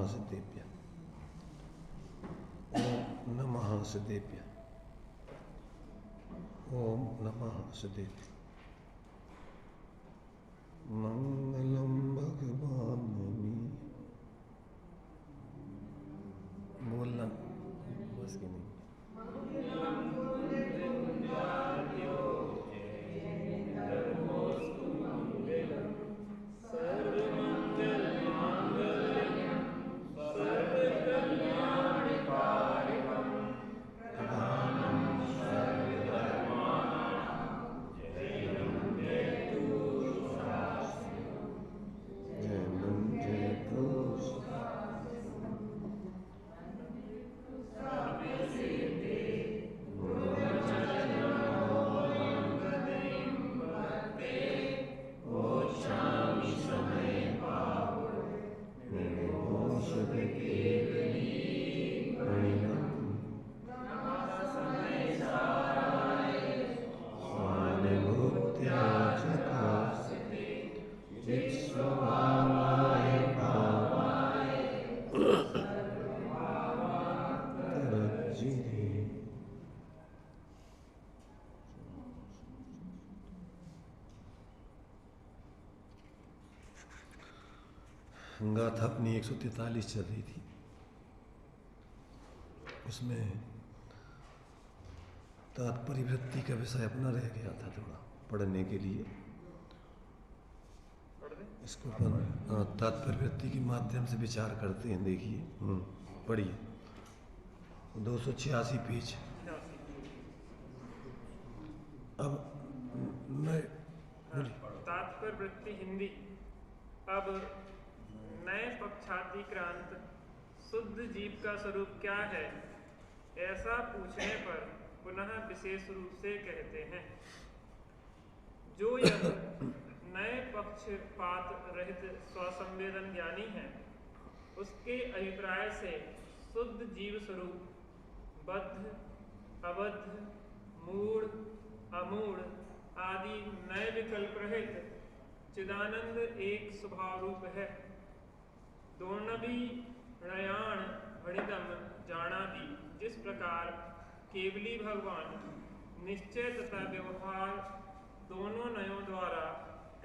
सिद्धेभ्य, ओम नमः सिद्धेभ्य, ओम नमः सिद्धेभ्य। मंगलम भगवान में बोलना बस की नहीं। गाथा अपनी 143 चल रही थी, उसमें तात्पर्य वृत्ति का विषय अपना रह गया था थोड़ा पढ़ने के लिए। इसको तात्पर्य वृत्ति के माध्यम से विचार करते हैं। देखिए, पढ़िए 286 पेज। अब मैं तात्पर्य वृत्ति हिंदी। अब नए पक्षाधिक्रांत शुद्ध जीव का स्वरूप क्या है, ऐसा पूछने पर पुनः विशेष रूप से कहते हैं, जो यह नए पक्षपात रहित स्वसंवेदन ज्ञानी है, उसके अभिप्राय से शुद्ध जीव स्वरूप बद्ध, अबद्ध, मूढ़, अमूढ़ आदि नए विकल्प रहित चिदानंद एक स्वभाव रूप है। दोनबी णयाण भणिदम जाना भी, जिस प्रकार केवली भगवान निश्चय तथा व्यवहार दोनों नयों द्वारा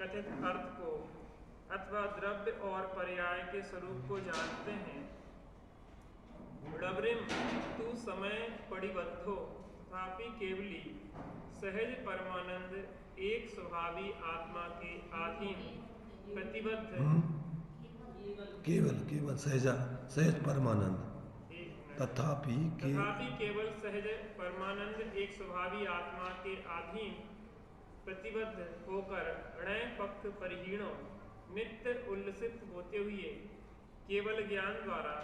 कथित अर्थ को अथवा द्रव्य और पर्याय के स्वरूप को जानते हैं। डबरिम तू समय परिबद्धो, तथापि केवली सहज परमानंद एक स्वभावी आत्मा के अधीन प्रतिबद्ध केवल सहज परमानंद, तथापि केवल सहज परमानंद एक स्वभावी आत्मा के अधीन प्रतिबद्ध होकर णय पक्ष परिहीणों नित्य उल्लसित होते हुए केवल ज्ञान द्वारा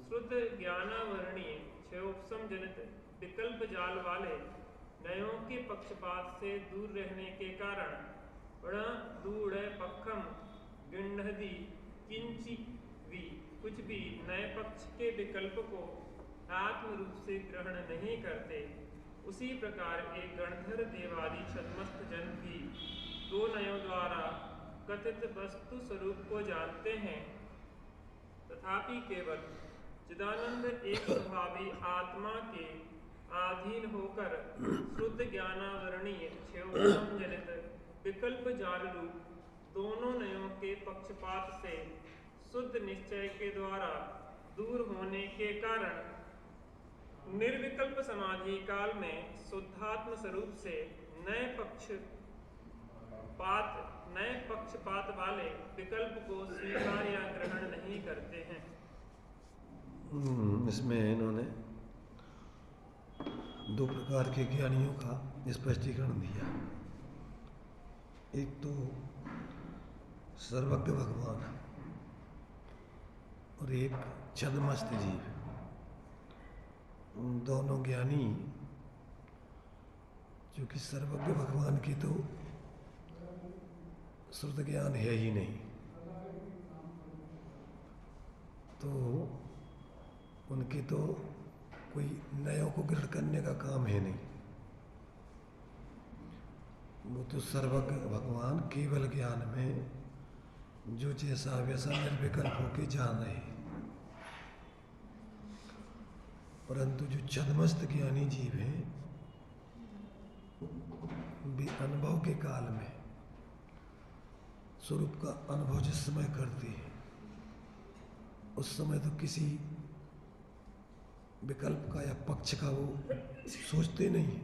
शुद्ध ज्ञानावरणीय क्षयोपम जनित विकल्प जाल वाले नयों के पक्षपात से दूर रहने के कारण दूढ़ पक्षम गृह्णति किंची भी, कुछ भी नए पक्ष के विकल्प को आत्म रूप से ग्रहण नहीं करते। उसी प्रकार एक गणधर देवादि छद्मस्त जन भी दो नयों द्वारा कथित वस्तु स्वरूप को जानते हैं, तथापि केवल चिदानंद एक स्वभावी आत्मा के अधीन होकर शुद्ध ज्ञानावरणीय क्षयोपम जनित विकल्प जाल रूप दोनों नयों के पक्षपात से शुद्ध निश्चय के द्वारा दूर होने के कारण निर्विकल्प समाधि काल में शुद्धात्म स्वरूप से नए पक्षपात वाले विकल्प को स्वीकार या ग्रहण नहीं करते हैं। इसमें इन्होंने दो प्रकार के ज्ञानियों का स्पष्टीकरण दिया। एक तो सर्वज्ञ भगवान और एक छद्मस्त जीव। दोनों ज्ञानी, क्योंकि सर्वज्ञ भगवान की तो श्रुत ज्ञान है ही नहीं, तो उनके तो कोई नयों को ग्रहण करने का काम है नहीं। वो तो सर्वज्ञ भगवान केवल ज्ञान में जो जैसा वैसा निर्विकल्प होके जान रहे। परंतु जो छद्मस्त ज्ञानी जीव हैं वे अनुभव के काल में स्वरूप का अनुभव जिस समय करते हैं उस समय तो किसी विकल्प का या पक्ष का वो सोचते नहीं है,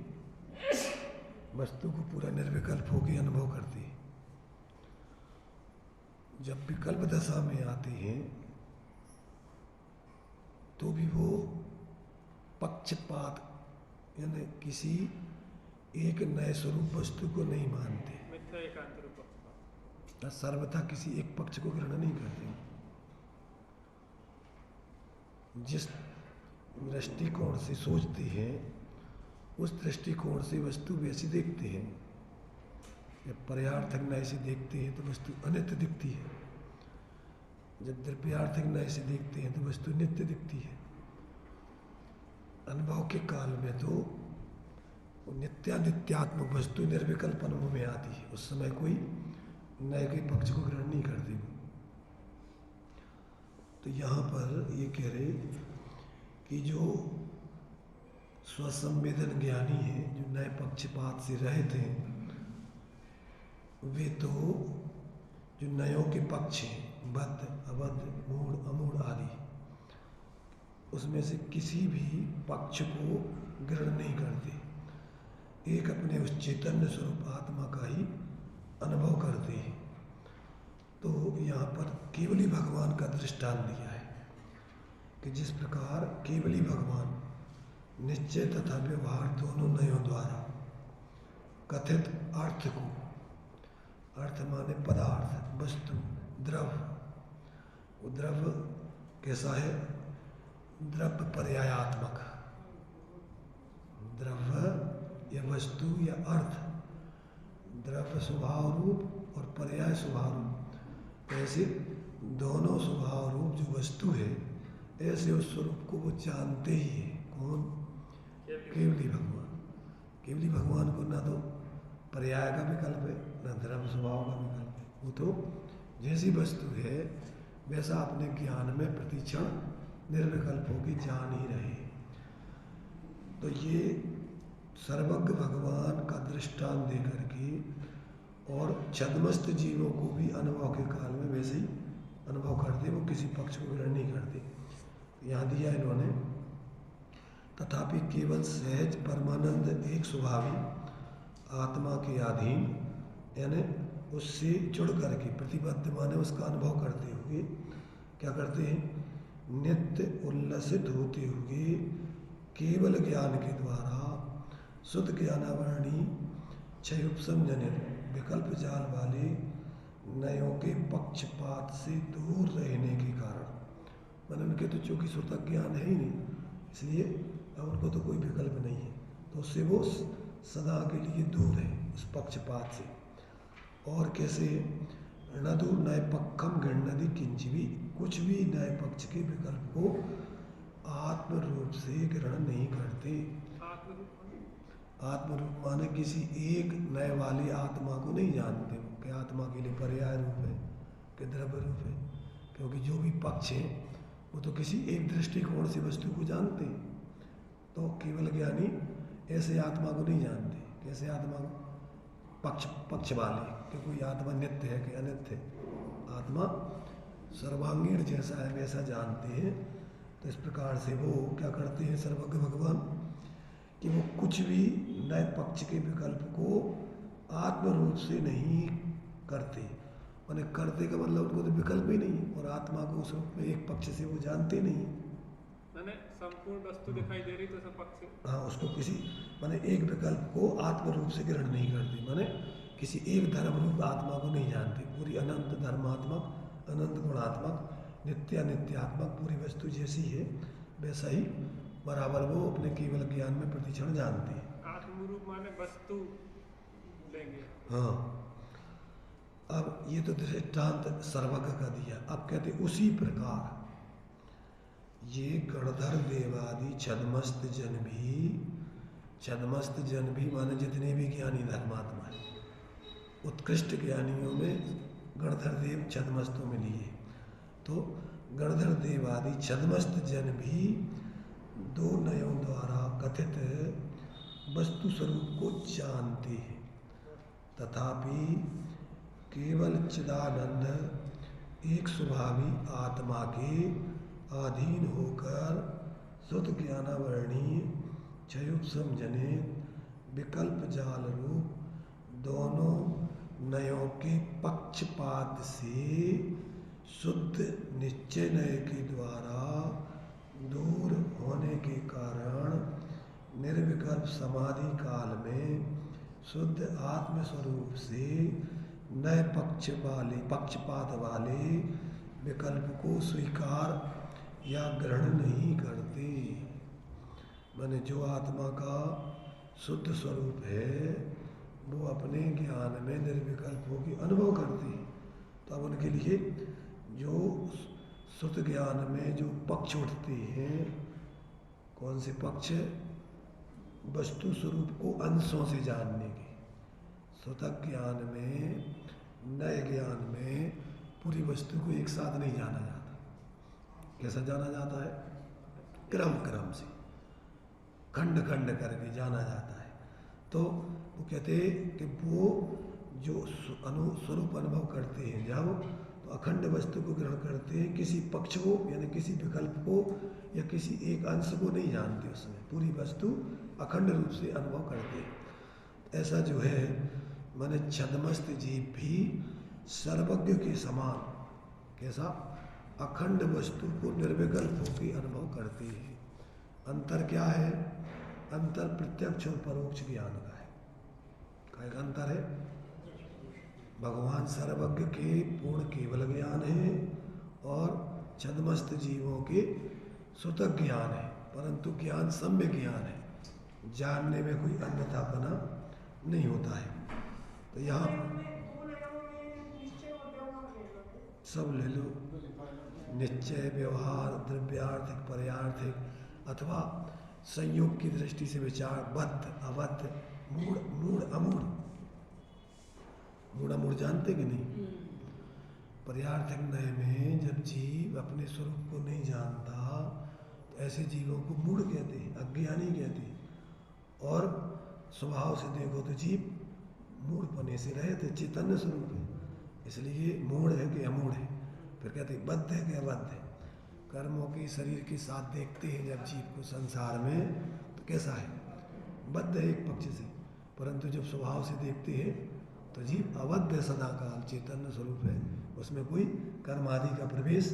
वस्तु को पूरा निर्विकल्प होकर अनुभव करते हैं। जब विकल्प दशा में आते हैं तो भी वो पक्षपात यानी किसी एक नए स्वरूप वस्तु को नहीं मानते, सर्वथा किसी एक पक्ष को ग्रहण नहीं करते। जिस दृष्टिकोण से सोचते हैं उस दृष्टिकोण से वस्तु वैसी देखते हैं। जब पर्यार्थक न्याय से देखते हैं तो वस्तु अनित्य दिखती है, जब द्रव्यार्थक न्याय से देखते हैं तो वस्तु नित्य दिखती है। अनुभव के काल में तो नित्यानित्यात्मक वस्तु निर्विकल्प अनुभव में आती है, उस समय कोई नए के पक्ष को ग्रहण नहीं करती। तो यहाँ पर ये कह रहे कि जो स्वसंवेदन ज्ञानी है, जो नए पक्षपात से रहित हैं, वे तो जो नयों के पक्ष हैं, बद्ध, अबद्ध, मूढ़, अमूढ़ आदि, उसमें से किसी भी पक्ष को ग्रहण नहीं करते, एक अपने उस चैतन्य स्वरूप आत्मा का ही अनुभव करते हैं। तो यहाँ पर केवली भगवान का दृष्टांत दिया है कि जिस प्रकार केवली भगवान निश्चय तथा व्यवहार दोनों नयों द्वारा कथित अर्थ को, अर्थ माने पदार्थ, वस्तु, द्रव्य, वो द्रव्य कैसा है? द्रव्य पर्यायात्मक, द्रव्य या वस्तु या अर्थ, द्रव्य स्वभाव रूप और पर्याय स्वभाव रूप, ऐसे दोनों स्वभाव रूप जो वस्तु है, ऐसे उस स्वरूप को वो जानते ही है। कौन? केवली भगवान। केवली भगवान को ना तो पर्याय का विकल्प है, न द्रव्य स्वभाव का विकल्प है। वो तो जैसी वस्तु है वैसा अपने ज्ञान में प्रतिक्षण निर्विकल्प होकर जान ही रहे। तो ये सर्वज्ञ भगवान का दृष्टांत दे करके और छद्मस्त जीवों को भी अनुभव के काल में वैसे ही अनुभव करते, वो किसी पक्ष को ग्रहण नहीं करते। यहाँ दिया इन्होंने, तथापि केवल सहज परमानंद एक स्वभावी आत्मा के अधीन, यानी उससे जुड़ करके प्रतिबद्ध माने उसका अनुभव करते हुए क्या करते हैं? नित्य उल्लसित होते हुए केवल ज्ञान के द्वारा शुद्ध ज्ञानावरणी क्षयोपशम जनित विकल्प जाल वाले नयों के पक्षपात से दूर रहने के कारण, मैंने उनके तो चूँकि श्रुतक ज्ञान है ही नहीं, इसलिए अब उनको तो कोई विकल्प नहीं है, तो उससे वो सदा के लिए दूर है उस पक्षपात से। और कैसे? न दूर नए पक्षम गणनदी किंच भी, कुछ भी नए पक्ष के विकल्प को आत्म रूप से ग्रहण नहीं करते। आत्म रूप माने किसी एक नए वाली आत्मा को नहीं जानते, कि आत्मा के लिए पर्याय रूप है कि द्रव्य रूप है, क्योंकि जो भी पक्ष है वो तो किसी एक दृष्टिकोण से वस्तु को जानते हैं। तो केवल ज्ञानी ऐसे आत्मा को नहीं जानते। कैसे आत्मा को? पक्ष वाले, कि कोई आत्मा नित्य है कि अनित्य है। आत्मा सर्वांगीण जैसा है वैसा जानते हैं। तो इस प्रकार से वो क्या करते हैं सर्वज्ञ भगवान, कि वो कुछ भी नए पक्ष के विकल्प को आत्म रूप से नहीं करते। माने करते का मतलब उनको तो विकल्प ही नहीं, और आत्मा को उस रूप में एक पक्ष से वो जानते नहीं। माने संपूर्ण वस्तु दिखाई दे रही तो सब पक्ष, हाँ, उसको किसी माने एक विकल्प को आत्म रूप से ग्रहण नहीं करते, माने किसी एक धर्म रूप आत्मा को नहीं जानते। पूरी अनंत धर्मात्मक, अनंत गुणात्मक, नित्यात्मक पूरी वस्तु जैसी है वैसा ही बराबर वो अपने केवल ज्ञान में प्रतिक्षण जानते हैं। आत्मरूप माने वस्तु लेंगे। हाँ, अब ये तो दृष्टांत सर्वज्ञ का दिया। अब कहते उसी प्रकार ये गणधर देवादि छद्मस्त जन भी माने जितने भी ज्ञानी धर्मात्मा है, उत्कृष्ट ज्ञानियों में गणधर देव छद्मस्तों में लिए, तो गणधर देवादि छद्मस्त जन भी दो नयों द्वारा कथित वस्तु स्वरूप को जानते हैं, तथापि केवल चिदानंद एक स्वभावी आत्मा के अधीन होकर शुद्ध ज्ञानावरणीय क्षयोपम जनित विकल्प जाल रूप दोनों नयों के पक्षपात से शुद्ध निश्चय नय के द्वारा दूर होने के कारण निर्विकल्प समाधि काल में शुद्ध आत्मस्वरूप से नए पक्षपात वाले विकल्प को स्वीकार या ग्रहण नहीं करते। माने जो आत्मा का शुद्ध स्वरूप है वो अपने ज्ञान में निर्विकल्प होकर अनुभव करते हैं। तो अब उनके लिए जो शुद्ध ज्ञान में जो पक्ष उठते हैं, कौन से पक्ष? वस्तु स्वरूप को अंशों से जानने के। स्वतः ज्ञान में, नए ज्ञान में पूरी वस्तु को एक साथ नहीं जाना जाता। कैसा जाना जाता है? क्रम क्रम से, खंड खंड करके जाना जाता है। तो वो कहते हैं कि वो जो स्वरूप अनुभव करते हैं जब, तो अखंड वस्तु को ग्रहण करते हैं, किसी पक्ष को यानी किसी विकल्प को या किसी एक अंश को नहीं जानते। उसमें पूरी वस्तु अखंड रूप से अनुभव करते हैं। ऐसा जो है माने छद्मस्त जीव भी सर्वज्ञ के समान कैसा अखंड वस्तु को निर्विकल्प होकर अनुभव करते हैं। अंतर क्या है? अंतर प्रत्यक्ष और परोक्ष ज्ञान का है। क्या अंतर है? भगवान सर्वज्ञ के पूर्ण केवल ज्ञान है और छद्मस्त जीवों के स्वतः ज्ञान है, परंतु ज्ञान सम्य ज्ञान है, जानने में कोई अन्यथापना नहीं होता है। तो यहाँ सब ले लो, निश्चय, व्यवहार, द्रव्यार्थिक, पर्यार्थिक अथवा संयोग की दृष्टि से विचार, बद्ध, अबद्ध, मूढ़, मूढ़, अमूढ़। मूढ़ अमूढ़ जानते कि नहीं? पर्यार्थिक नय में जब जीव अपने स्वरूप को नहीं जानता तो ऐसे जीवों को मूढ़ कहते हैं, अज्ञानी कहते हैं। और स्वभाव से देखो तो जीव मूढ़ पने से रहे थे, चैतन्य स्वरूप है, इसलिए मूढ़ है कि अमूढ़ है। फिर कहते हैं बद्ध है कि अबद्ध है। कर्मों के शरीर के साथ देखते हैं जब जीव को संसार में, तो कैसा है? बद्ध है एक पक्ष से, परंतु जब स्वभाव से देखते हैं तो जीव अबद्ध है, सदाकाल चैतन्य स्वरूप है, उसमें कोई कर्म आदि का प्रवेश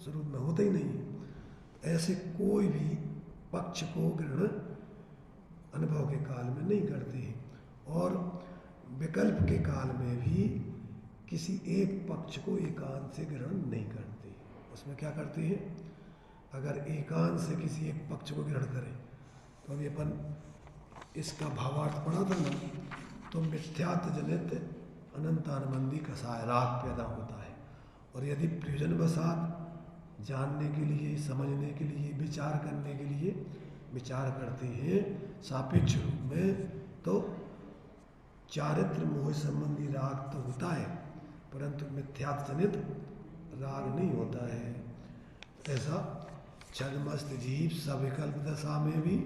स्वरूप में होता ही नहीं है। ऐसे कोई भी पक्ष को ग्रहण अनुभव के काल में नहीं करते हैं, और विकल्प के काल में भी किसी एक पक्ष को एकांत से ग्रहण नहीं करते। उसमें क्या करते हैं? अगर एकांत से किसी एक पक्ष को ग्रहण करें तो अभी अपन इसका भावार्थ पढ़ा था ना, तो मिथ्यात्व जनित अनंतानुबंधी कसाय राग पैदा होता है। और यदि प्रयोजनवशात जानने के लिए, समझने के लिए, विचार करने के लिए विचार करते हैं सापेक्ष रूप में, तो चारित्र मोह संबंधी राग तो होता है, परंतु मिथ्यात्व जनित राग नहीं होता है। ऐसा छद्मस्त जीव सविकल्प दशा में भी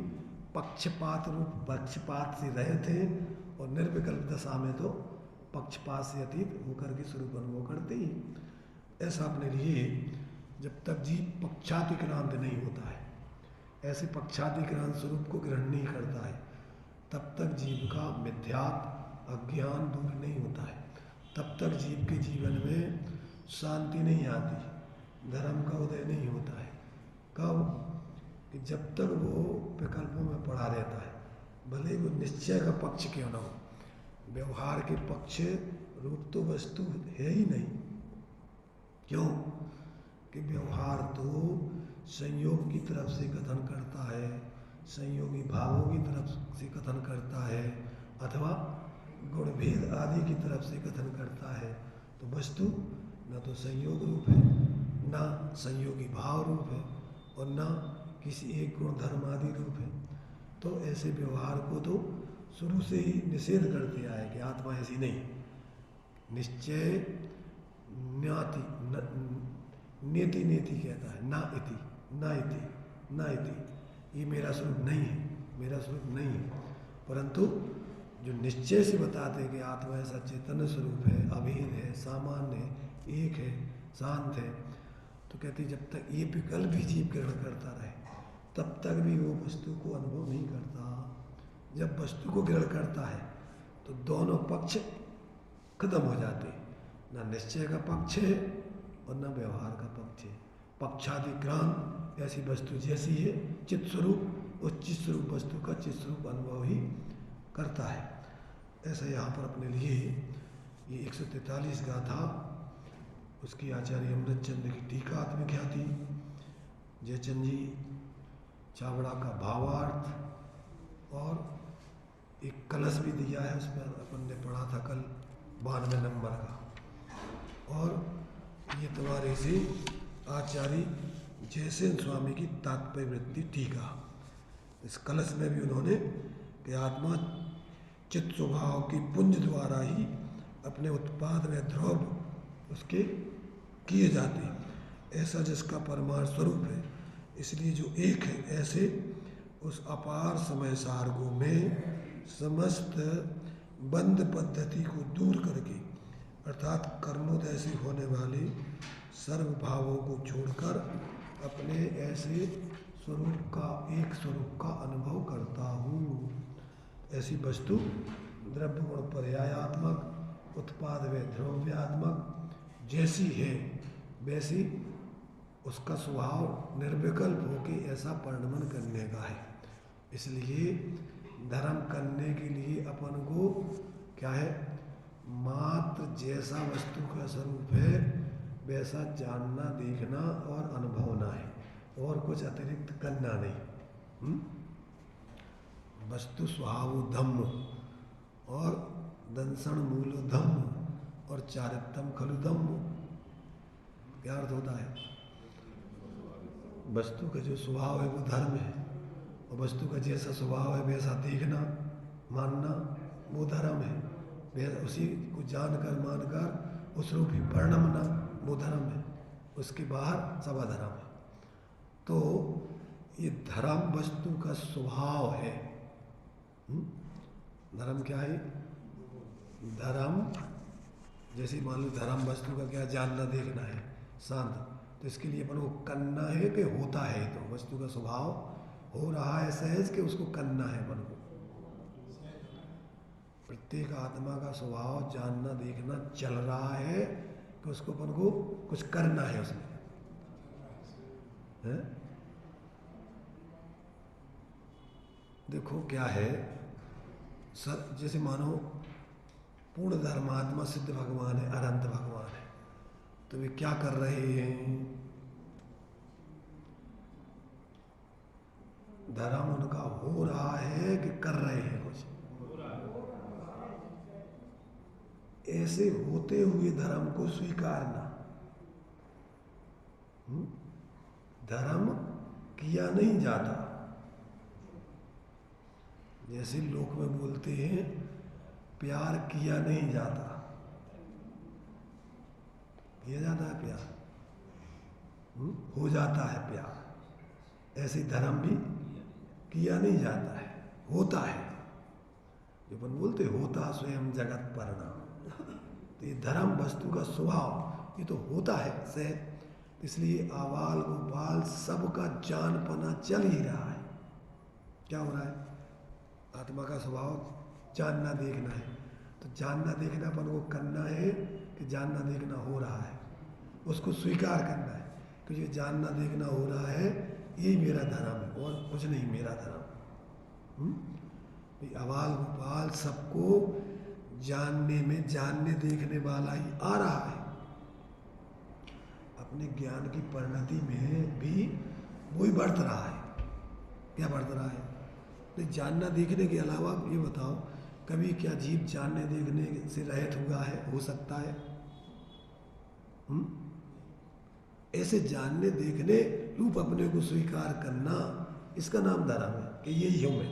पक्षपात से रहित थे, और निर्विकल्प दशा में तो पक्षपात से अतीत होकर के स्वरूप अनुभव करते ही। ऐसा अपने लिए जब तक जीव पक्षातिक्रांत नहीं होता है, ऐसे पक्षातिक्रांत स्वरूप को ग्रहण नहीं करता है, तब तक जीव का मिथ्यात्व अज्ञान दूर नहीं होता है। तब तक जीव के जीवन में शांति नहीं आती, धर्म का उदय नहीं होता है। कब? कि जब तक वो विकल्पों में पड़ा रहता है, भले वो निश्चय का पक्ष क्यों ना हो, व्यवहार के पक्ष रूप तो वस्तु है ही नहीं। क्यों? कि व्यवहार तो संयोग की तरफ से कथन करता है, संयोगी भावों की तरफ से कथन करता है, अथवा गुण भेद आदि की तरफ से कथन करता है। तो वस्तु न तो संयोग रूप है, न संयोगी भाव रूप है, और न किसी एक गुण धर्म आदि रूप है। तो ऐसे व्यवहार को तो शुरू से ही निषेध करते आए कि आत्मा ऐसी नहीं। निश्चय न्याति नेति नेति कहता है, ना इति, ना इति, ना इति, ये मेरा स्वरूप नहीं है, मेरा स्वरूप नहीं है। परंतु जो निश्चय से बताते हैं कि आत्मा ऐसा चैतन्य स्वरूप है, अभेद है, सामान्य है, एक है, शांत है, तो कहते जब तक ये विकल्प भी जीव ग्रहण करता रहे तब तक भी वो वस्तु को अनुभव नहीं करता। जब वस्तु को ग्रहण करता है तो दोनों पक्ष खत्म हो जाते हैं, न निश्चय का पक्ष है और न व्यवहार का पक्ष है। पक्षाधिग्रहण ऐसी वस्तु जैसी है चित्त स्वरूप, उस चित्त स्वरूप वस्तु का चित्त स्वरूप अनुभव ही करता है। ऐसा यहाँ पर अपने लिए ये 143 गाथा उसकी आचार्य अमृतचंद्र की टीका आत्मख्याति, जयचंद जी चावड़ा का भावार्थ और एक कलश भी दिया है, उस पर अपन ने पढ़ा था कल 92 नंबर का। और ये तुम्हारे से आचार्य जयसेन स्वामी की तात्पर्य वृत्ति टीका। इस कलश में भी उन्होंने कि आत्मा चित्त स्वभाव की पुंज द्वारा ही अपने उत्पाद में ध्रुव उसके किए जाते हैं, ऐसा जिसका परमार्थ स्वरूप है। इसलिए जो एक है ऐसे उस अपार समय सारगों में समस्त बंद पद्धति को दूर करके अर्थात कर्मोदय से होने वाले सर्व भावों को छोड़कर अपने ऐसे स्वरूप का, एक स्वरूप का अनुभव करता हूँ। ऐसी वस्तु द्रव्य गुण पर्यायात्मक, उत्पाद व द्रव्यात्मक जैसी है वैसी उसका स्वभाव निर्विकल्प होके ऐसा परिणमन करने का है। इसलिए धर्म करने के लिए अपन को क्या है, मात्र जैसा वस्तु का स्वरूप है वैसा जानना, देखना और अनुभवना है, और कुछ अतिरिक्त करना नहीं। वस्तु स्वभाव धम्म और दंसन मूल धम्म और चारित्रम खलु धम्म, क्या अर्थ होता है? वस्तु का जो स्वभाव है वो धर्म है, और वस्तु का जैसा स्वभाव है वैसा देखना, मानना वो धर्म है। उसी को जानकर मानकर उस रूप ही परिणमना वो धर्म है। उसके बाहर सब अधर्म है। तो ये धर्म वस्तु का स्वभाव है। धर्म क्या है? धर्म जैसे मान लो धर्म वस्तु का क्या, जानना देखना है, शांत, तो इसके लिए अपन को करना है कि होता है? तो वस्तु का स्वभाव हो रहा है सहज के उसको करना है अपन को। प्रत्येक आत्मा का स्वभाव जानना देखना चल रहा है कि उसको अपन को कुछ करना है उसमें, है? देखो क्या है सर, जैसे मानो पूर्ण धर्मात्मा सिद्ध भगवान है, अनंत भगवान है, तो वे क्या कर रहे हैं? धर्म उनका हो रहा है कि कर रहे हैं कुछ? ऐसे होते हुए धर्म को स्वीकारना। धर्म किया नहीं जाता। जैसे लोक में बोलते हैं प्यार किया नहीं जाता, किया जाता है प्यार, हो जाता है प्यार। ऐसे धर्म भी किया नहीं जाता है, होता है। जो अपन बोलते होता स्वयं जगत परिणाम, तो ये धर्म वस्तु का स्वभाव ये तो होता है सहज। इसलिए आवाल गोपाल सबका जानपना चल ही रहा है। क्या हो रहा है? आत्मा का स्वभाव जानना देखना है, तो जानना देखना अपन को करना है कि जानना देखना हो रहा है, उसको स्वीकार करना है कि जो जानना देखना हो रहा है ये मेरा धर्म है और कुछ नहीं मेरा धर्म। आवाल गोपाल सबको जानने में, जानने देखने वाला ही आ रहा है। अपने ज्ञान की परिणति में भी वही बढ़ रहा है। क्या बढ़ रहा है? तो जानना देखने के अलावा ये बताओ, कभी क्या जीव जानने देखने से रहित हुआ है? हो सकता है? ऐसे जानने देखने रूप अपने को स्वीकार करना, इसका नाम धर्म है कि यही हूँ मैं।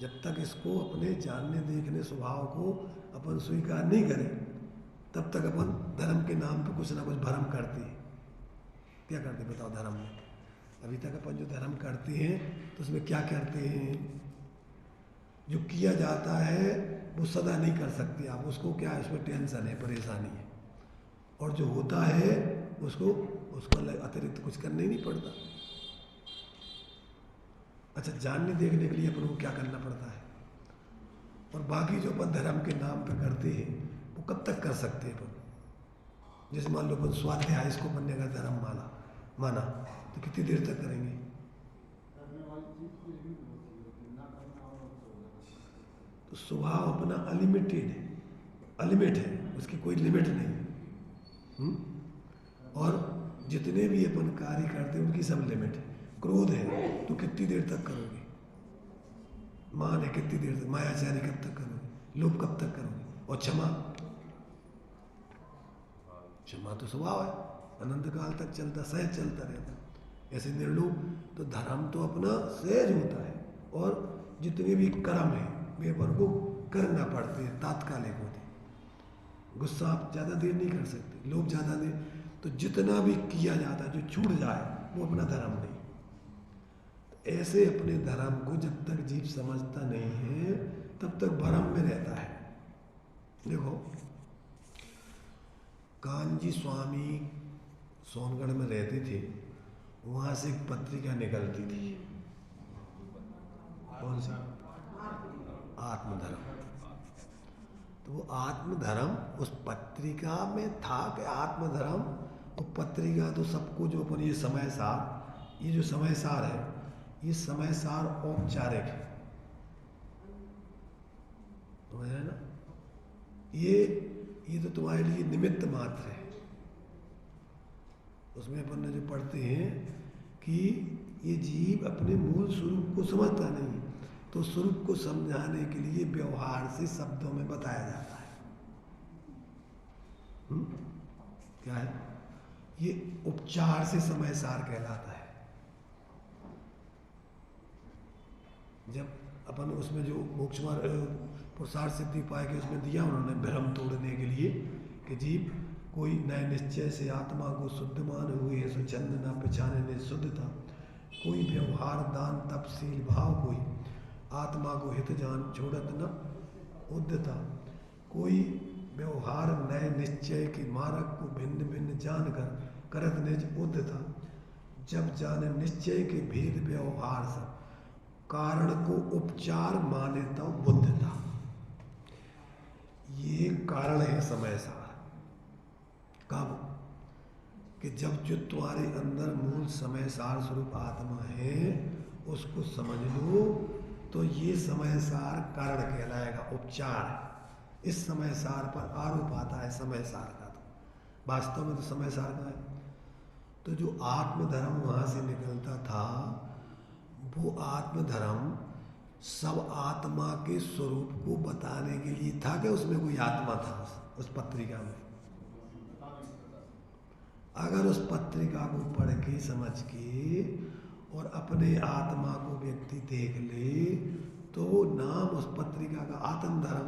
जब तक इसको अपने जानने देखने स्वभाव को अपन स्वीकार नहीं करें तब तक अपन धर्म के नाम पे कुछ ना कुछ भ्रम करते हैं। क्या करते बताओ? धर्म में अभी तक अपन जो धर्म करते हैं तो उसमें क्या करते हैं, जो किया जाता है वो सदा नहीं कर सकते आप, उसको क्या है, उसमें टेंशन है, परेशानी है, और जो होता है उसको अतिरिक्त कुछ करना ही नहीं पड़ता। अच्छा, जानने देखने के लिए अपन को क्या करना पड़ता है, और बाकी जो अपन धर्म के नाम पे करते हैं वो कब तक कर सकते हैं अपन। जैसे मान लो अपन स्वाध्याय, इसको अपन ने अगर धर्म माना तो कितनी देर तक करेंगे। तो स्वभाव अपना अनलिमिटेड है, अनलिमिट है, उसकी कोई लिमिट नहीं है। और जितने भी अपन कार्य करते हैं उनकी सब लिमिट है। क्रोध है तो कितनी देर तक करोगे, मान है कितनी देर तक, मायाचारी कब तक करोगे, लोभ कब तक करोगे, और क्षमा तो स्वभाव है, अनंत काल तक चलता, सहज चलता रहता। ऐसे निर्लोभ, तो धर्म तो अपना सहज होता है, और जितने भी कर्म है वे अपन को करना पड़ते हैं, तात्कालिक होते हैं। गुस्सा आप ज़्यादा देर नहीं कर सकते, लोभ ज़्यादा देर, तो जितना भी किया जाता है जो छूट जाए वो अपना धर्म नहीं। तो ऐसे अपने धर्म को जब तक जीव समझता नहीं है तब तक भ्रम में रहता है। देखो, कानजी स्वामी सोनगढ़ में रहते थे, वहाँ से एक पत्रिका निकलती थी, कौन सी, आत्मधर्म। तो वो आत्मधर्म उस पत्रिका में था कि आत्मधर्म, वो पत्रिका तो सबको जो अपन ये समय सार, ये जो समय सार है, ये समय सार औपचारिक है, समझ रहे ना, ये तो तुम्हारे लिए निमित्त मात्र है। उसमें अपन ने जो पढ़ते हैं कि ये जीव अपने मूल स्वरूप को समझता नहीं, तो स्वरूप को समझाने के लिए व्यवहार से शब्दों में बताया जाता है। क्या है ये, उपचार से समय सार कहलाता है। जब अपन उसमें जो मोक्ष पुरुषार्थ सिद्धि पाए के उसमें दिया उन्होंने भ्रम तोड़ने के लिए कि जीव कोई नए निश्चय से आत्मा को शुद्ध मान हुए सो चंद न पहचाने ने शुद्धता, कोई व्यवहार दान तपशील भाव, कोई आत्मा को हित जान छोड़त न उद्यता, कोई व्यवहार नए निश्चय के मार्ग को भिन्न भिन्न जान कर करत निज उद्यता, जब जाने निश्चय के भेद व्यवहार सब कारण को उपचार माने तो बुद्धता। ये कारण है समय सार। कब, कि जब जो तुम्हारे अंदर मूल समय सार स्वरूप आत्मा है उसको समझ लो, तो ये समय सार कारण कहलाएगा, उपचार। इस समय सार पर आरोप आता है समय सार का, तो वास्तव में तो समय सार का है। तो जो आत्मधर्म वहाँ से निकलता था, वो आत्मधर्म सब आत्मा के स्वरूप को बताने के लिए था कि उसमें कोई आत्मा था उस पत्रिका में। अगर उस पत्रिका को पढ़ के समझ के और अपने आत्मा को व्यक्ति देख ले, तो वो नाम उस पत्रिका का आत्मधर्म,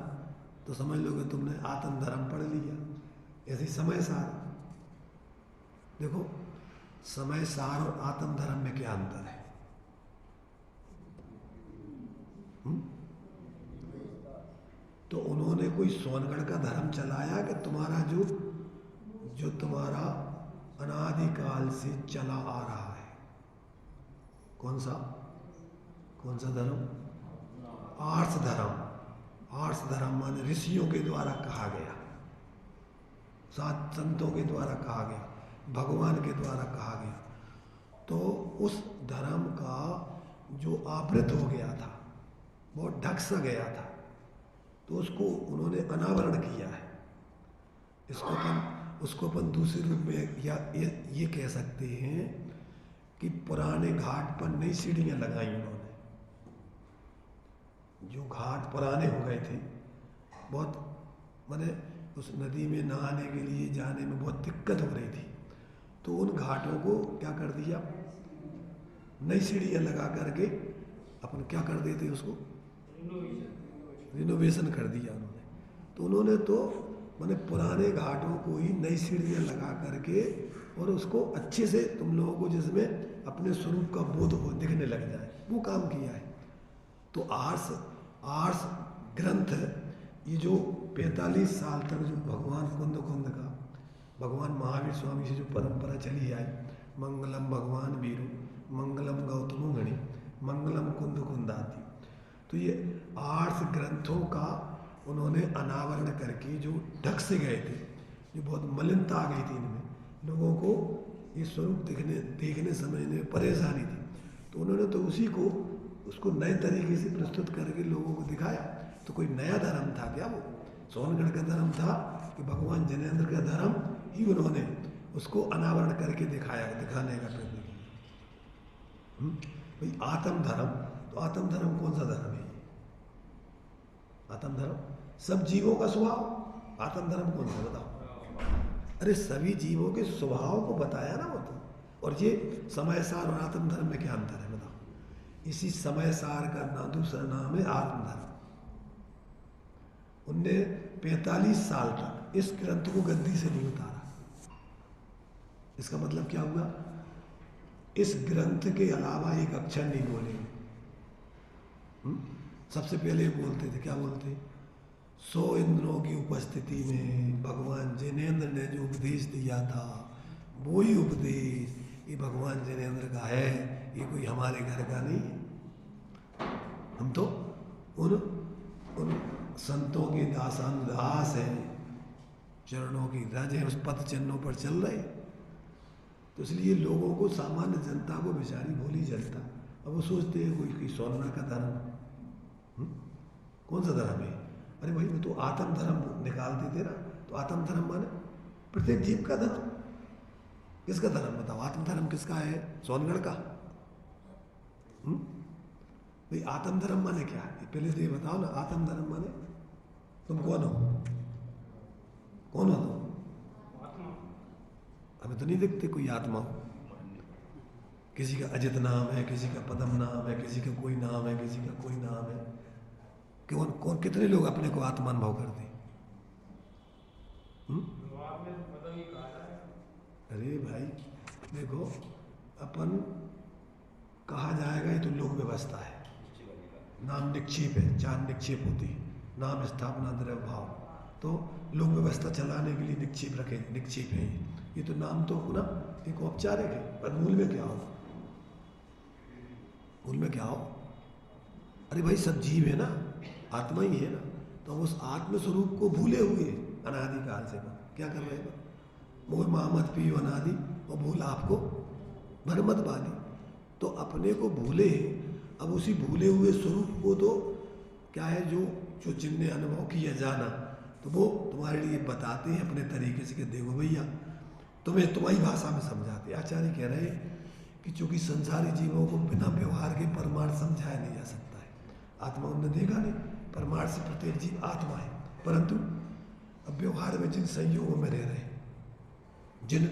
तो समझ लोगे तुमने आत्मधर्म पढ़ लिया। ऐसे समय सार, देखो समय सार और आत्मधर्म में क्या अंतर है। तो उन्होंने कोई सोनगढ़ का धर्म चलाया कि तुम्हारा जो तुम्हारा अनादिकाल से चला आ रहा है, कौन सा धर्म, आर्ष धर्म। आर्ष धर्म माने ऋषियों के द्वारा कहा गया, सात संतों के द्वारा कहा गया, भगवान के द्वारा कहा गया। तो उस धर्म का जो आवृत हो गया था, बहुत ढक सा गया था, तो उसको उन्होंने अनावरण किया है। उसको अपन दूसरे रूप में या ये कह सकते हैं कि पुराने घाट पर नई सीढ़ियाँ लगाई उन्होंने। जो घाट पुराने हो गए थे, बहुत माने उस नदी में नहाने के लिए जाने में बहुत दिक्कत हो रही थी, तो उन घाटों को क्या कर दिया, नई सीढ़ियाँ लगा करके अपन क्या कर देते, उसको रिनोवेशन कर दिया उन्होंने। तो उन्होंने तो मैंने पुराने घाटों को ही नई सीढ़ियाँ लगा करके और उसको अच्छे से तुम लोगों को जिसमें अपने स्वरूप का बोध हो दिखने लग जाए, वो काम किया है। तो आर्स ग्रंथ, ये जो 45 साल तक जो भगवान कुंद का, भगवान महावीर स्वामी से जो परंपरा चली आई, मंगलम भगवान वीरू, मंगलम गौतमो गणि, मंगलम कुंदाति, तो ये 8 ग्रंथों का उन्होंने अनावरण करके जो ढक से गए थे, जो बहुत मलिनता आ गई थी इनमें, लोगों को ये स्वरूप देखने समझने में परेशानी थी, तो उन्होंने तो उसको नए तरीके से प्रस्तुत करके लोगों को दिखाया। तो कोई नया धर्म था क्या? वो सोनगढ़ का धर्म था कि भगवान जिनेंद्र का धर्म ही उन्होंने उसको अनावरण करके दिखाने का प्रयत्न किया। भाई आत्म धर्म, तो आत्म धर्म कौन सा धर्म है? आत्म धर्म सब जीवों का स्वभाव। आत्म धर्म कौन सा बताओ? अरे सभी जीवों के स्वभाव को बताया ना वो तो। और ये समय सार और आत्म धर्म में क्या अंतर है बताओ? इसी समय सार का दूसरा नाम है आत्म धर्म। उनने 45 साल तक इस ग्रंथ को गद्दी से नहीं उतारा। इसका मतलब क्या हुआ? इस ग्रंथ के अलावा एक अक्षर नहीं बोले। सबसे पहले बोलते थे, क्या बोलते? 100 इंद्रों की उपस्थिति में भगवान जिनेंद्र ने जो उपदेश दिया था, वो ही उपदेश ये भगवान जिनेंद्र का है, ये कोई हमारे घर का नहीं। हम तो उन संतों के दास हैं, चरणों की रज है, उस पथ चिन्हों पर चल रहे। तो इसलिए लोगों को, सामान्य जनता को बेचारी भोली जनता, अब वो सोचते हैं कोई सोना का धर्म। कौन सा धर्म है? अरे भाई वो तो आत्म धर्म निकालते थे ना। तो आत्म धर्म माने प्रत्येक जीव का धर्म। किसका धर्म बताओ? आत्म धर्म किसका है? सोनगढ़ का। भाई आत्म धर्म माने क्या है? पहले तो ये बताओ ना, आत्म धर्म माने तुम कौन हो? कौन हो तुम? हमें तो नहीं दिखते कोई आत्मा हो। किसी का अजित नाम है, किसी का पदम नाम है, किसी का कोई नाम है, किसी का कोई नाम है। कौन कितने लोग अपने को आत्मा अनुभव करते? अरे भाई देखो, अपन कहा जाएगा ये तो लोक व्यवस्था है। नाम निक्षेप है, 4 निक्षेप होती है, नाम, स्थापना, द्रव्य, भाव। तो लोक व्यवस्था चलाने के लिए निक्षेप है ये तो नाम तो ना एक औपचारिक है, पर मूल में क्या हो? मूल में क्या हो? अरे भाई सब जीव है ना, आत्मा ही है ना। तो हम उस आत्म स्वरूप को भूले हुए अनादिकाल से क्या कर रहे हैं? मोह मोहम्मद पियो अनादि और भूल आपको भरमत बादी। तो अपने को भूले, अब उसी भूले हुए स्वरूप को तो क्या है, जो जिनने अनुभव किया जाना, तो वो तुम्हारे लिए बताते हैं अपने तरीके से कि देखो भैया, तुम्हें तुम्हारी भाषा में समझाते। आचार्य कह रहे हैं कि चूंकि संसारी जीवों को बिना व्यवहार के परमार्थ समझाया नहीं जा सकता है। आत्मा उन्होंने देखा नहीं, परमार्थ से प्रत्येक जीव आत्मा है, परंतु अब व्यवहार में जिन संयोगों में रह रहे, जिन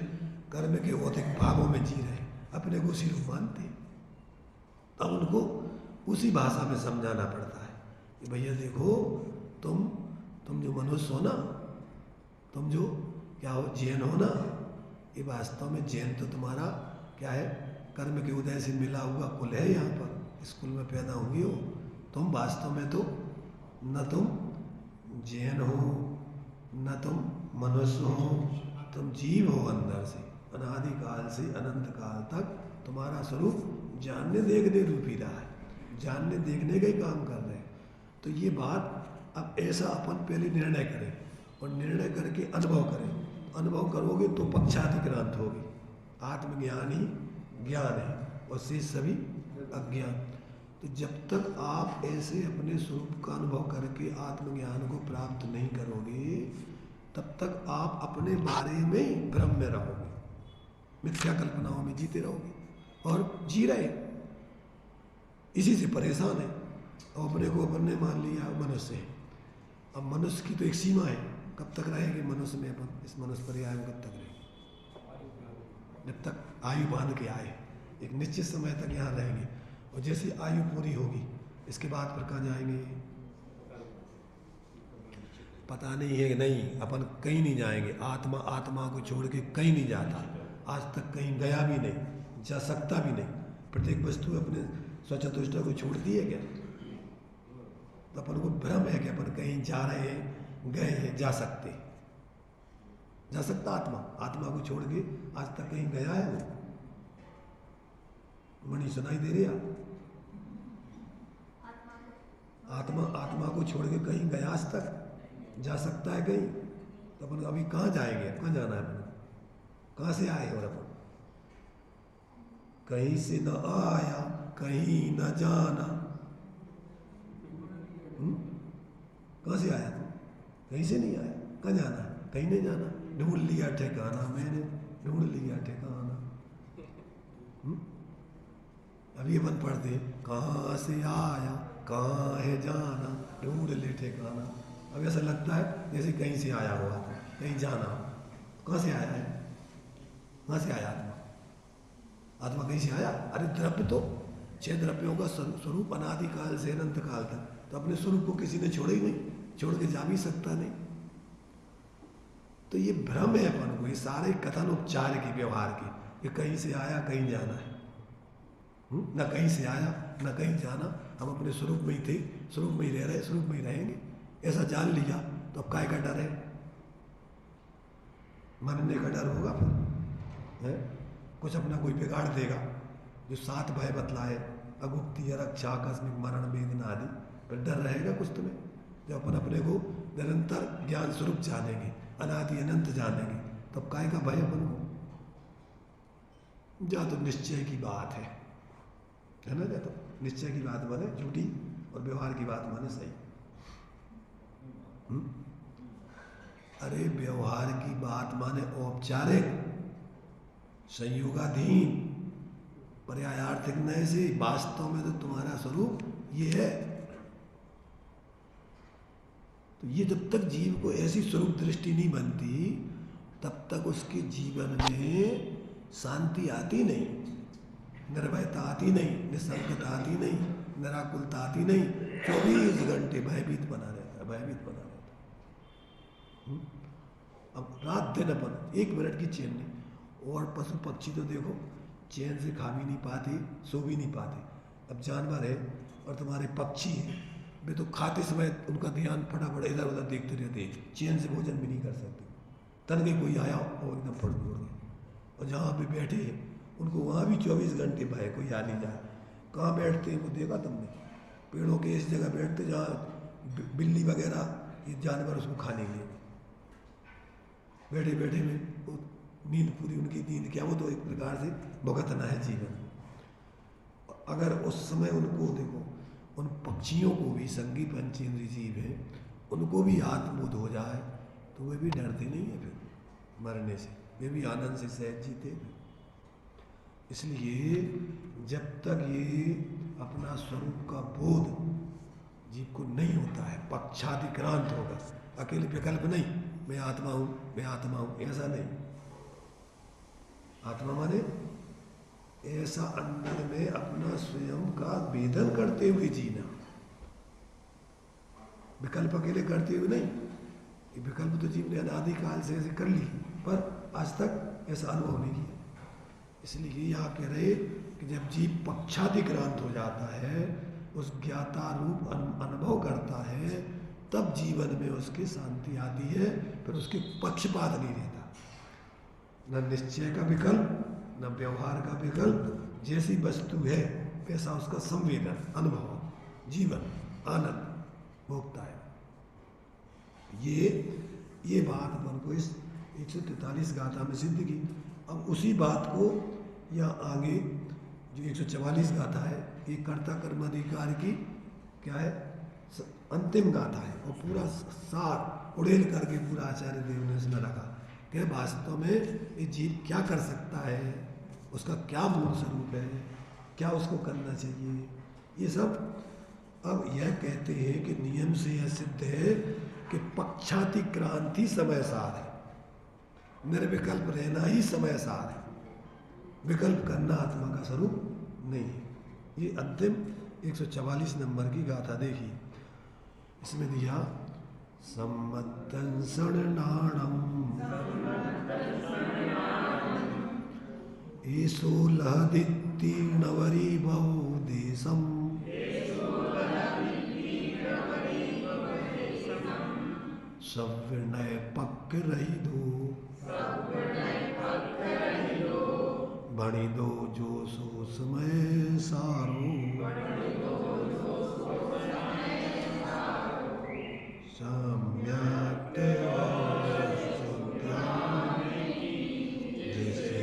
कर्म के भौतिक भावों में जी रहे, अपने को उसी रूप मानते हैं। अब उनको उसी भाषा में समझाना पड़ता है कि भैया देखो, तुम जो मनुष्य हो ना, तुम जो क्या हो, जैन हो ना, ये वास्तव में जैन तो तुम्हारा क्या है, कर्म के उदय से मिला हुआ कुल है। यहाँ पर स्कूल में पैदा हुई हो तुम, वास्तव में तो न तुम जैन हो, न तुम मनुष्य हो, तुम जीव हो अंदर से। अनादिकाल से अनंत काल तक तुम्हारा स्वरूप जानने देखने रूपी रहा है, जानने देखने का ही काम कर रहे हैं। तो ये बात अब ऐसा अपन पहले निर्णय करें और निर्णय करके अनुभव करें। अनुभव करोगे तो पक्षातिक्रांत होगी। आत्मज्ञान ही ज्ञान है और से सभी अज्ञान। तो जब तक आप ऐसे अपने स्वरूप का अनुभव करके आत्मज्ञान को प्राप्त नहीं करोगे, तब तक आप अपने बारे में ही भ्रम में रहोगे, मिथ्या कल्पनाओं में जीते रहोगे और जी रहे इसी से परेशान है। और अपने को अपन ने मान लिया मनुष्य है। अब मनुष्य की तो एक सीमा है, कब तक रहेंगे मनुष्य में अपन, इस मनुष्य पर्याय में कब तक रहेंगे? जब तक आयु बांध के आए, एक निश्चित समय तक यहाँ रहेंगे। और जैसी आयु पूरी होगी, इसके बाद फिर कहाँ जाएंगे पता नहीं है। नहीं, अपन कहीं नहीं जाएंगे। आत्मा को छोड़ के कहीं नहीं जाता, आज तक कहीं गया भी नहीं। जा सकता भी नहीं। प्रत्येक वस्तु अपने स्वचतुष्टता को छोड़ती है क्या? तो अपन को भ्रम है कि अपन कहीं जा रहे हैं, गए हैं, जा सकते। जा सकता आत्मा? आत्मा को छोड़ के आज तक कहीं गया है वो? मणि सुनाई दे रही है? आत्मा को छोड़ के कहीं गया आज तक? जा सकता है कहीं? तो अपन अभी कहाँ जाएंगे? कहाँ जाना है अपन? कहाँ से आए? और अपन कहीं से न आया, कहीं न जाना। कहाँ से आया? कहीं से नहीं आया। कहाँ जाना है? कहीं नहीं जाना। ढूंढ लिया ठिकाना, मैंने ढूंढ लिया ठिकाना। अभी अपन पढ़ते कहाँ से आया, कहाँ है जाना, ढूंढ ले ठिकाना। अब ऐसा लगता है जैसे कहीं से आया हुआ था, कहीं जाना हो। कहाँ से आया है? कहाँ से आया आत्मा? आत्मा कहीं से आया? अरे द्रव्य तो 6 द्रव्यों का स्वरूप अनादिकाल से अनंत काल तक, तो अपने स्वरूप को किसी ने छोड़ा ही नहीं, छोड़ के जा भी सकता नहीं। तो ये भ्रम है अपन को, ये सारे कथन उपचार के, व्यवहार के, कि कहीं से आया कहीं जाना है। न कहीं से आया न कहीं जाना, हम अपने स्वरूप में ही थे, स्वरूप में ही रह रहे, स्वरूप में ही रहेंगे। ऐसा जान लिया तो अब काय का डर है? मरने का डर होगा फिर है? कुछ अपना कोई बिगाड़ देगा। जो 7 भय बतलाए, अगुप्ति, रक्षा, आकस्मिक मरण, वेदना आदि, फिर डर रहेगा कुछ तुम्हें? जब अपन अपने को निरंतर ज्ञान स्वरूप जानेंगे, अनादि अनंत जानेंगे, तब काय का भय अपन को? जा तो निश्चय की बात है ना? जा तो निश्चय की बात माने झूठी और व्यवहार की बात माने सही। अरे व्यवहार की बात माने औपचारिक, संयोगाधीन, पर्यायार्थिक नए से। वास्तव में तो तुम्हारा स्वरूप ये है। तो ये जब तक जीव को ऐसी स्वरूप दृष्टि नहीं बनती, तब तक उसके जीवन में शांति आती नहीं, निर्भयता आती नहीं, निसंगता आती नहीं, निराकुलता आती नहीं। 24 घंटे भयभीत बना रहता है, भयभीत बना रहता है। अब रात दिन अपन 1 मिनट की चैन नहीं। और पशु पक्षी तो देखो चैन से खा भी नहीं पाते, सो भी नहीं पाते। अब जानवर है और तुम्हारे पक्षी हैं, वे तो खाते समय उनका ध्यान फटाफट इधर उधर देखते रहते हैं, चैन से भोजन भी नहीं कर सकते। तन के कोई आया और एकदम फट जोड़ गए। और जहाँ पे बैठे हैं उनको वहाँ भी 24 घंटे भय, कोई आ नहीं जाए। कहाँ बैठते हैं वो देखा तुमने? पेड़ों के इस जगह बैठते जहाँ बिल्ली वगैरह ये जानवर उसको खाने के लिए बैठे बैठे में वो नींद पूरी, उनकी नींद क्या, वो तो एक प्रकार से भुगतना है जीवन। अगर उस समय उनको देखो, उन पक्षियों को भी, संगी पंचेंद्रिय जीव हैं, उनको भी आत्मबोध हो जाए तो वे भी डरते नहीं है फिर मरने से, वे भी आनंद से सहज जीते। इसलिए जब तक ये अपना स्वरूप का बोध जीव को नहीं होता है, पक्षाधिक्रांत होगा, अकेले विकल्प नहीं, मैं आत्मा हूँ, मैं आत्मा हूँ, ऐसा नहीं। आत्मा माने ऐसा अंदर में अपना स्वयं का वेदन करते हुए जीना, विकल्प अकेले करते हुए नहीं। ये विकल्प तो जीव ने अनादिकाल से ऐसे कर ली, पर आज तक ऐसा अनुभव नहीं किया। इसलिए यहाँ कह रहे कि जब जीव पक्षाधिक्रांत हो जाता है, उस ज्ञाता रूप अनुभव करता है, तब जीवन में उसकी शांति आती है। फिर उसके पक्षपात नहीं रहता, न निश्चय का विकल्प, न व्यवहार का विकल्प। जैसी वस्तु है वैसा उसका संवेदन, अनुभव, जीवन, आनंद भोगता है। ये बात अपन को इस 143 गाथा में सिद्ध की। अब उसी बात को यहाँ आगे जो 144 गाथा है, ये कर्ता कर्माधिकार की क्या है, अंतिम गाथा है। और पूरा सार उड़ेल करके पूरा आचार्य देव ने इसमें रखा कि वास्तव में ये जीव क्या कर सकता है, उसका क्या मूल स्वरूप है, क्या उसको करना चाहिए, ये सब। अब यह कहते हैं कि नियम से यह सिद्ध है कि पक्षातिक्रांति समय सार है, निर्विकल्प रहना ही समय सार है, विकल्प करना आत्मा का स्वरूप नहीं है। ये अंतिम 144 नंबर की गाथा देखिए, इसमें दिया सम्मतं शरणाणम् ईशो लहदित्ति नवरी बहु देशम सविनय पक्क रही दो बणी दो जो सो समय सारो सम्यक जैसे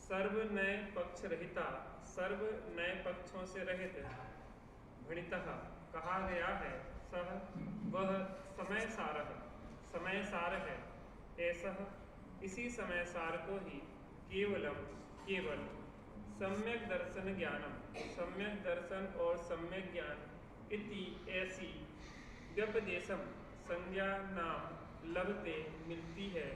सर्व नए पक्ष रहिता सर्व नए पक्षों से रहित भणितः कहा गया है। सह वह समय सार है। ऐसा इसी समय सार को ही केवल सम्यक दर्शन ज्ञानम सम्यक दर्शन और सम्यक ज्ञान इति ऐसी व्यपदेशम संज्ञा नाम लभते मिलती है,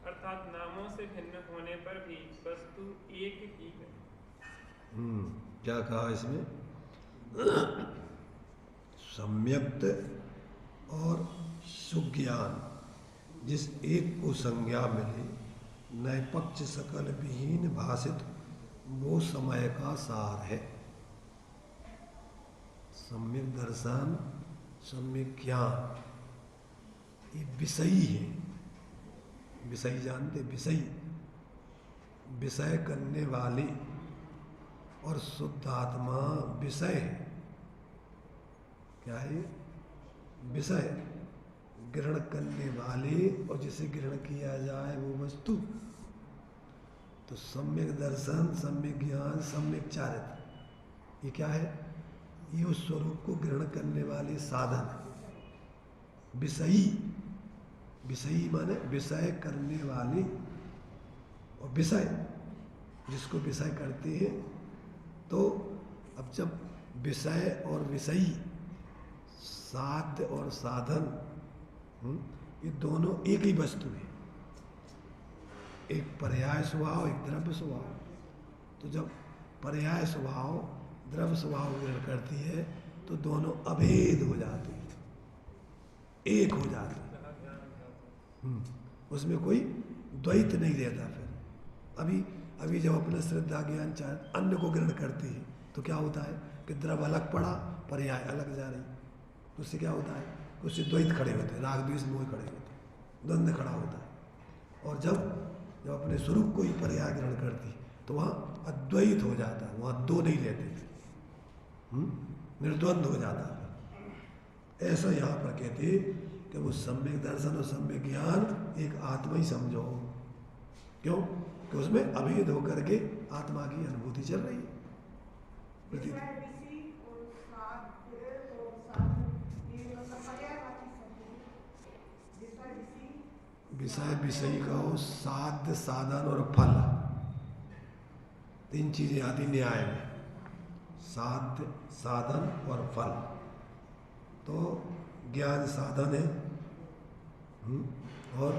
अर्थात नामों से भिन्न होने पर भी वस्तु एक ही है। क्या कहा इसमें? सम्यक्त और सुज्ञान जिस एक को संज्ञा मिले नए पक्ष सकल विहीन भाषित वो समय का सार है। सम्यक दर्शन सम्यक ज्ञान ये विषयी है। विषय जानते? विषय करने वाले और शुद्ध आत्मा विषय है। क्या है? विषय ग्रहण करने वाले और जिसे ग्रहण किया जाए वो वस्तु। तो सम्यक दर्शन सम्यक ज्ञान सम्यक चारित्र ये क्या है? ये उस स्वरूप को ग्रहण करने वाले साधन है। विषयी माने विषय करने वाले और विषय जिसको विषय करते हैं। तो अब जब विषय और विषयी साध्य और साधन ये दोनों एक ही वस्तु है। एक पर्याय स्वभाव एक द्रव्य स्वभाव। तो जब पर्याय स्वभाव द्रव्य स्वभाव ग्रहण करती है तो दोनों अभेद हो जाते हैं, एक हो जाते हैं। उसमें कोई द्वैत नहीं रहता। फिर अभी जब अपना श्रद्धा ज्ञान चाहे अन्य को ग्रहण करते हैं तो क्या होता है कि द्रव्य अलग पड़ा पर्याय अलग जा रही। तो उससे क्या होता है? उससे द्वैत खड़े होते हैं, राग द्वेष मोह खड़े होते हैं, द्वंद्व खड़ा होता है। और जब अपने स्वरूप को ही पर्याय ग्रहण करती तो वहाँ अद्वैत हो जाता है, वहाँ दो नहीं रहते थे, निर्द्वंद हो जाता है। ऐसा यहाँ पर कहते कि वो सम्यक दर्शन और सम्यक ज्ञान एक आत्मा ही समझो। क्यों? कि उसमें अभेद होकर के आत्मा की अनुभूति चल रही है। विषय विषयी का हो साध्य साधन और फल तीन चीजें आती न्याय में। साध्य साधन और फल। तो ज्ञान साधन है और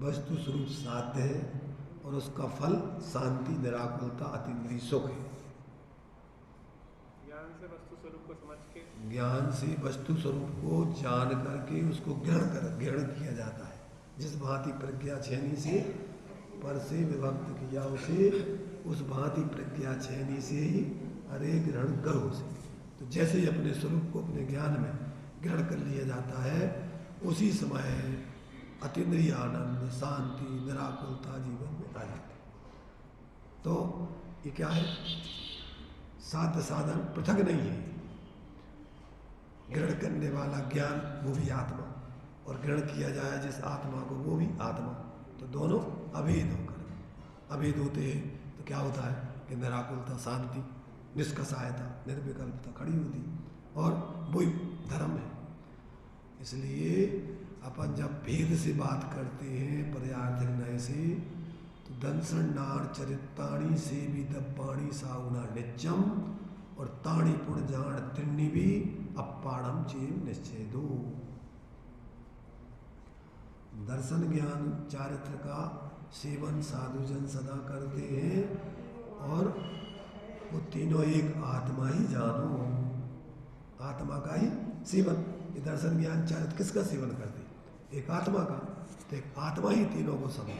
वस्तु स्वरूप साध्य है और उसका फल शांति निराकुलता अतीन्द्रिय सुख है। ज्ञान से वस्तु स्वरूप को जान करके उसको ग्रहण किया जाता है। जिस भांति प्रज्ञा छेनी से पर से विभक्त किया उसे उस भांति प्रज्ञा छेनी से ही अरे ग्रहण करो उसे। तो जैसे ही अपने स्वरूप को अपने ज्ञान में ग्रहण कर लिया जाता है उसी समय अतीन्द्रिय आनंद शांति निराकुलता जीवन में आ जाती है। तो ये क्या है? साध्य साधन पृथक नहीं है। ग्रहण करने वाला ज्ञान वो भी आत्मा और ग्रहण किया जाए जिस आत्मा को वो भी आत्मा। तो दोनों अभेद होते हैं तो क्या होता है कि निराकुलता शांति निष्कषायता निर्विकल्पता खड़ी होती और वही धर्म है। इसलिए अपन जब भेद से बात करते हैं पर्यार्थक नय से तो दंसन नार चरिताणी से भी दब्बाणी साउना नित्यम और ताणी पुण जान तिन्नी भी अपाड़म चेम निश्चय दो। दर्शन ज्ञान चारित्र का सेवन साधुजन सदा करते हैं और वो तीनों एक आत्मा ही जानो, आत्मा का ही सेवन। ये दर्शन ज्ञान चारित्र किसका सेवन करते हैं? एक आत्मा का। तो एक आत्मा ही तीनों को समझ,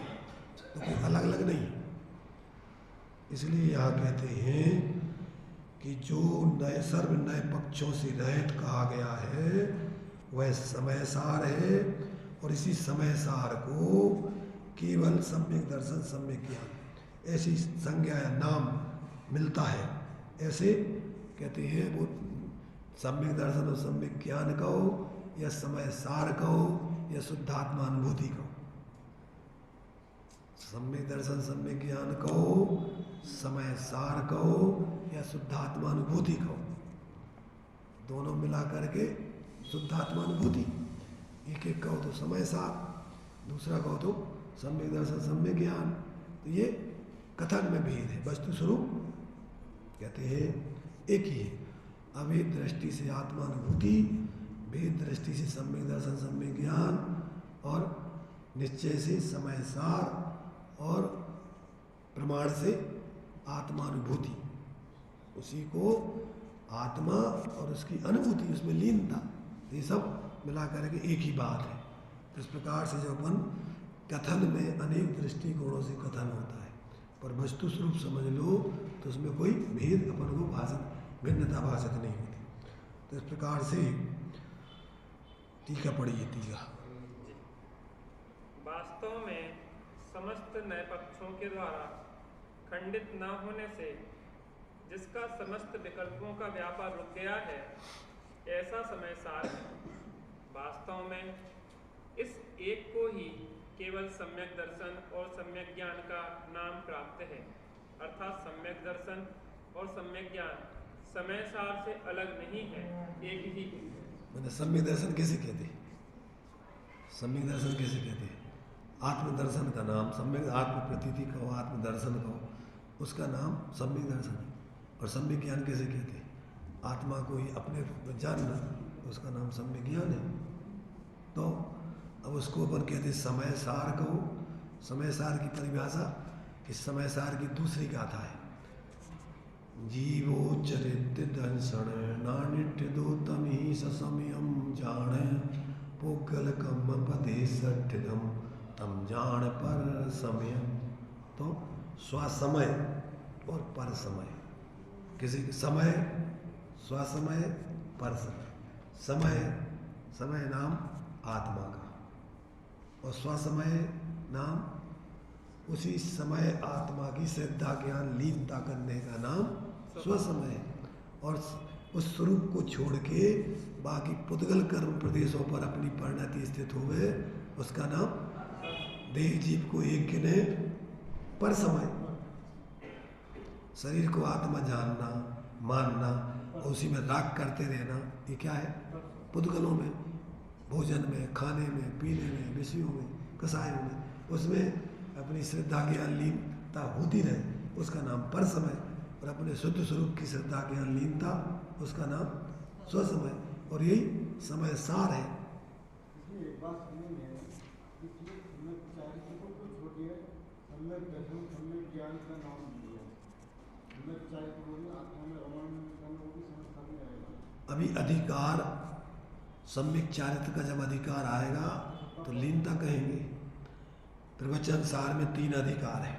तो कोई अलग अलग नहीं। इसलिए यहाँ कहते हैं कि जो नए सर्व नए पक्षों से रहित कहा गया है वह समय सार है, और इसी समय सार को केवल सम्यक दर्शन सम्यक ज्ञान ऐसी संज्ञा या नाम मिलता है। ऐसे कहते हैं वो सम्यक दर्शन और सम्यक ज्ञान कहो या समय सार कहो या शुद्धात्मा अनुभूति कहो। सम्यक दर्शन सम्यक ज्ञान कहो, समय सार कहो या शुद्धात्मा अनुभूति कहो, दोनों मिला करके शुद्धात्मा अनुभूति। एक एक कहो तो समय सार, दूसरा कहो तो सम्यक दर्शन सम्यक ज्ञान। तो ये कथन में भेद है, वस्तु स्वरूप कहते हैं एक ही है। अभेद दृष्टि से आत्मानुभूति, भेद दृष्टि से सम्यक दर्शन सम्यक ज्ञान, और निश्चय से समय सार, और प्रमाण से आत्मानुभूति। उसी को आत्मा और उसकी अनुभूति, उसमें लीनता, ये सब मिला करके एक ही बात है। तो इस प्रकार से जो अपन कथन में अनेक दृष्टिकोणों से कथन होता है, पर वस्तु स्वरूप समझ लो तो उसमें कोई भेद अपन को भाषित, भिन्नता भाषित नहीं होती। तो इस प्रकार से टीका पढ़िए। टीका वास्तव में समस्त नए पक्षों के द्वारा खंडित न होने से जिसका समस्त विकल्पों का व्यापार रुक गया है, ऐसा समय सार है। वास्तव में इस एक को ही केवल सम्यक दर्शन और सम्यक ज्ञान का नाम प्राप्त है, अर्थात सम्यक दर्शन और सम्यक ज्ञान समय सार से अलग नहीं है, एक ही है। मैंने सम्यक दर्शन कैसे कहते हैं? सम्यक दर्शन कैसे कहते हैं? आत्मदर्शन का नाम सम्यक, आत्म प्रतीति कहो, आत्मदर्शन कहो, उसका नाम सम्यक दर्शन है। और सम्यक ज्ञान कैसे कहते हैं? आत्मा को ही अपने रूप में जानना, उसका नाम सम्यक ज्ञान है। तो अब उसको अपन कहते हैं समय सार कहो। समय सार की परिभाषा इस समय सार की दूसरी गाथा है। जीवो चरित्र दंशन नानिट्य दो तमी ससमयम जाने पोगल कम पदे सठ्यम तम जान पर समय। तो स्वसमय और पर समय, किसी समय स्वसमय पर समय। समय, समय नाम आत्मा का, और स्वसमय नाम उसी समय आत्मा की श्रद्धा ज्ञान लीनता करने का नाम स्वसमय। और उस स्वरूप को छोड़ के बाकी पुद्गल कर्म प्रदेशों पर अपनी परिणति स्थित हो गए, उसका नाम देह जीव को एक गिने पर समय। शरीर को आत्मा जानना, मानना और उसी में राग करते रहना, ये क्या है? पुद्गलों में, भोजन में, खाने में, पीने में, विषयों में, कसायों में, उसमें अपनी श्रद्धा ज्ञान लीनता होती रहे, उसका नाम पर समय। और अपने शुद्ध स्वरूप की श्रद्धा ज्ञान लीनता, उसका नाम स्वसमय। और यही समय सार है। अभी अधिकार सम्यक चारित्र का जब अधिकार आएगा तो लीनता कहेंगे। प्रवचन सार में 3 अधिकार है।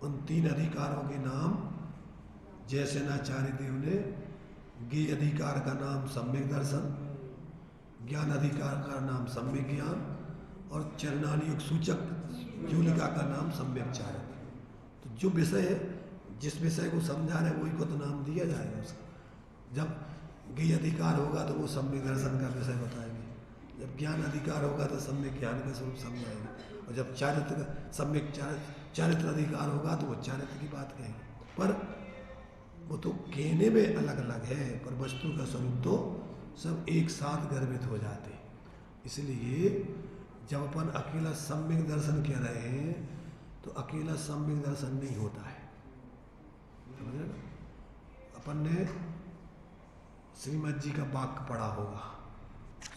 उन 3 अधिकारों के नाम जैसे नाचार्य देव ने ज्ञेय अधिकार का नाम सम्यक दर्शन, ज्ञान अधिकार का नाम सम्यक ज्ञान, और चरणानुयोग सूचक जूलिका का नाम सम्यक चारित्र। तो जो विषय है, जिस विषय को समझा रहे वही को तो नाम दिया जाएगा उसका। जब ज्ञेय अधिकार होगा तो वो सम्यक दर्शन का विषय बताएंगे, जब ज्ञान अधिकार होगा तो सम्यक ज्ञान का स्वरूप समझाएंगे, और जब चारित्र का सम्यक चारित्र अधिकार होगा तो वो चारित्र की बात कहेंगे। पर वो तो कहने में अलग अलग है, पर वस्तु का स्वरूप तो सब एक साथ गर्भित हो जाते। इसलिए जब अपन अकेला सम्यक दर्शन कह रहे हैं तो अकेला सम्यक दर्शन नहीं होता है। समझे ना? अपन ने श्रीमद जी का वाक्य पढ़ा होगा,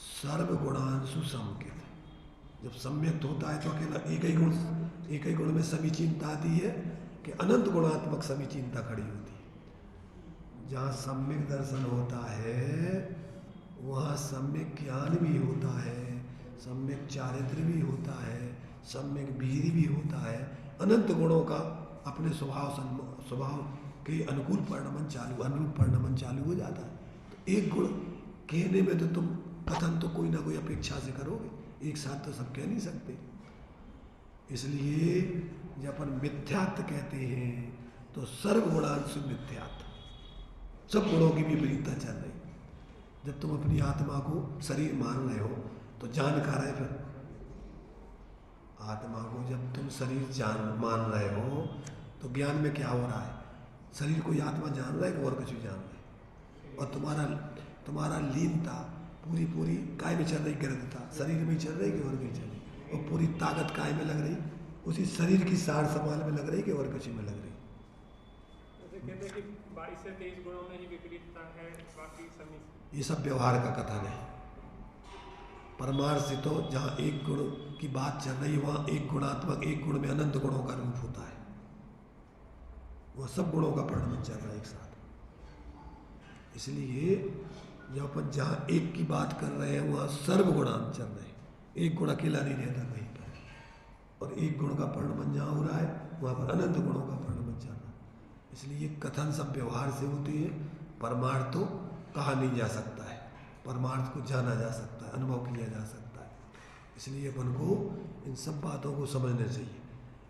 सर्वगुणांशु समकित। जब सम्यक्त होता है तो अकेला एक ही गुण में समीचीनता आती है कि अनंत गुणात्मक समीचीनता खड़ी होती है। जहाँ सम्यक दर्शन होता है वहाँ सम्यक ज्ञान भी होता है, सम्यक चारित्र भी होता है, सम्यक वीर भी होता है। अनंत गुणों का अपने स्वभाव के अनुरूप परिणमन चालू हो जाता है। तो एक गुण कहने में तो तुम कथन तो कोई ना कोई अपेक्षा से करोगे, एक साथ तो सब कह नहीं सकते। इसलिए जब अपन मिथ्यात्व कहते हैं तो सर्वगुणांशु मिथ्यात्व, सब गुणों की विपरीतता चल रही। जब तुम अपनी आत्मा को शरीर मान रहे हो तो जानकार है। फिर आत्मा को जब तुम शरीर मान रहे हो तो ज्ञान में क्या हो रहा है? शरीर को आत्मा जान रहा है कि और कुछ जान रहा है? और तुम्हारा लीनता पूरी काय में चल रही, गिरता शरीर में चल रही कि और कहीं चल रही? और पूरी ताकत काय में लग रही? उसी शरीर की सार संभाल में लग रही कि और कुछ में लग रही? कहते हैं कि 22 से 23 गुणों में ही विपरीतता है, बाकी सभी ये सब व्यवहार का कथन है। परमार्थ से तो जहाँ एक गुण की बात चल रही है वहाँ एक गुणात्मक, एक गुण में अनंत गुणों का रूप होता है। वह सब गुणों का परिणमन चल रहा है एक साथ। इसलिए जब अपन जहाँ एक की बात कर रहे हैं वहाँ सर्वगुणांत चल रहे हैं। एक गुण अकेला नहीं रहता कहीं पर, और एक गुण का परिणमन जहाँ हो रहा है वहाँ पर अनंत गुणों का परिणमन चल रहा है। इसलिए कथन सब व्यवहार से होती है। परमार्थ तो कहा नहीं जा सकता है, परमार्थ को जाना जा सकता है, अनुभव किया जा सकता है। इसलिए अपन को इन सब बातों को समझना चाहिए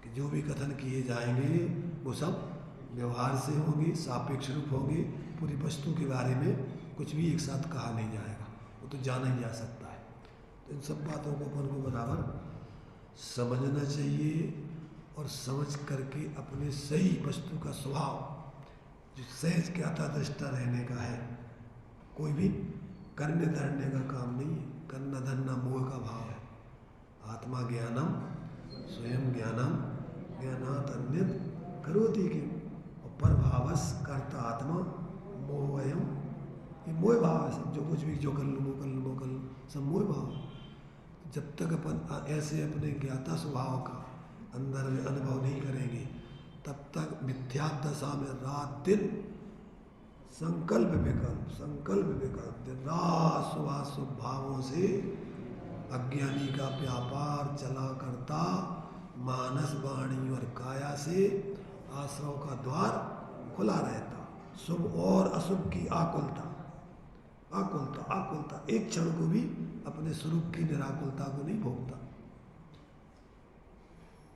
कि जो भी कथन किए जाएंगे वो सब व्यवहार से होंगे, सापेक्ष रूप होंगे। पूरी वस्तु के बारे में कुछ भी एक साथ कहा नहीं जाएगा, वो तो जाना ही जा सकता है। तो इन सब बातों को अपन को बराबर समझना चाहिए और समझ करके अपने सही वस्तु का स्वभाव, जो सहज ज्ञाता दृष्टा रहने का है, कोई भी करने धरने का काम नहीं है। करना धरना मोह का भाव है। आत्मा ज्ञानम स्वयं ज्ञानम ज्ञानात् अन्यत् करोति किम, और पर भावस कर्ता आत्मा मोहयम, ये मोह भाव है सब। जो कुछ भी जो कर लूँ सब मोह भाव। जब तक अपन ऐसे अपने ज्ञाता स्वभाव का अंदर में अनुभव नहीं करेंगे तब तक मिथ्या दशा में रात दिन संकल्प विकल्प दिन रात शुभाशुभ भावों से अज्ञानी का व्यापार चला करता, मानस वाणी और काया से आश्रव का द्वार खुला रहता। शुभ और अशुभ की आकुलता, एक क्षण को भी अपने स्वरूप की निराकुलता को नहीं भोगता।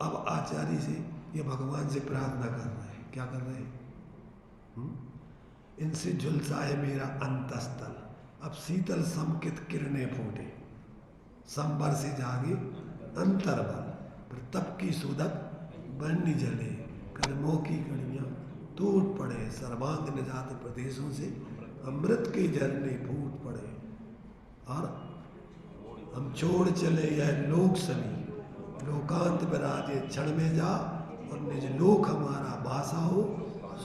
अब आचार्य से ये भगवान से प्रार्थना कर रहे हैं। क्या कर रहे हैं? इनसे झुलसा है मेरा अंतस्थल, अब शीतल समकित किरणें फूटे, संबर से जागे अंतर्बल, पर तप की सुदक बन्नी जले, कर्मों की कड़ियाँ टूट पड़े, सर्वांग निजात प्रदेशों से अमृत के झरने फूट पड़े, और हम छोड़ चले यह लोक सभी, लोकांत विराजे क्षण में जा, और निज लोक हमारा भाषा हो,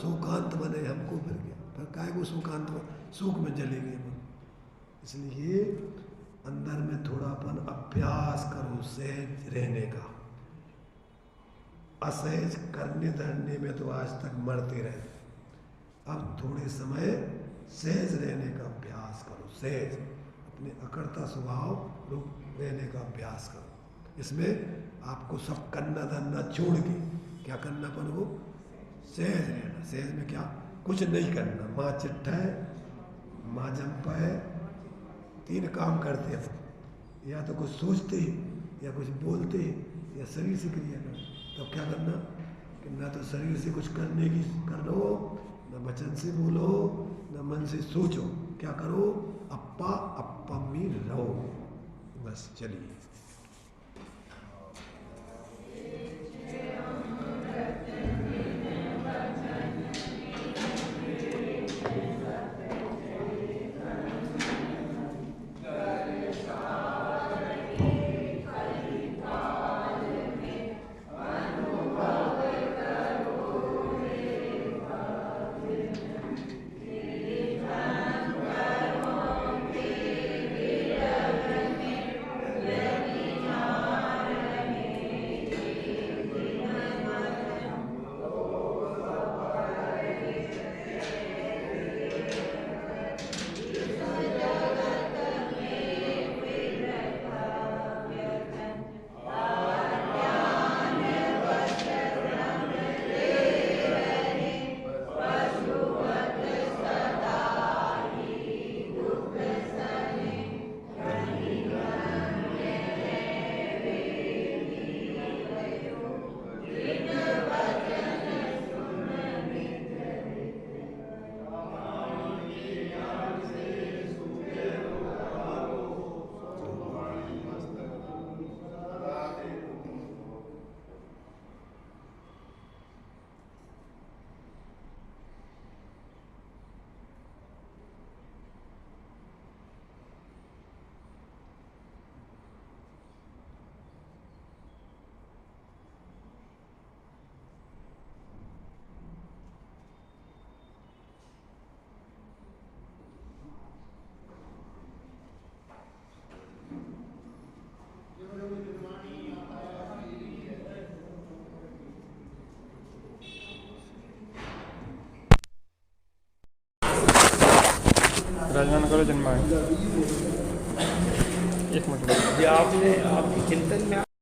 शोकांत बने हमको फिर गया। फिर काय को शोकांत शोक में जलेंगे हम। इसलिए अंदर में थोड़ापन अभ्यास करो सहज रहने का। असहज करने धरने में तो आज तक मरते रहे। अब थोड़े समय सहज रहने का अभ्यास करो, सहज अपने अकड़ता स्वभाव रूप रहने का अभ्यास करो। इसमें आपको सब करना धरना छोड़ के क्या करना अपन को? सहज रहना। सहज में क्या? कुछ नहीं करना। माँ चिट्ठा है, माँ जंपा है, 3 काम करते हैं। या तो कुछ सोचते हैं, या कुछ बोलते हैं, या शरीर से क्रिया करते। तब क्या करना कि ना तो शरीर से कुछ करने की करो, न वचन से बोलो, न मन से सोचो। क्या करो? अप्पा अप्पम्मी रहो। बस चलिए। विराजमान करो जन्माय। एक मिनट ये आपने आपके चिंतन में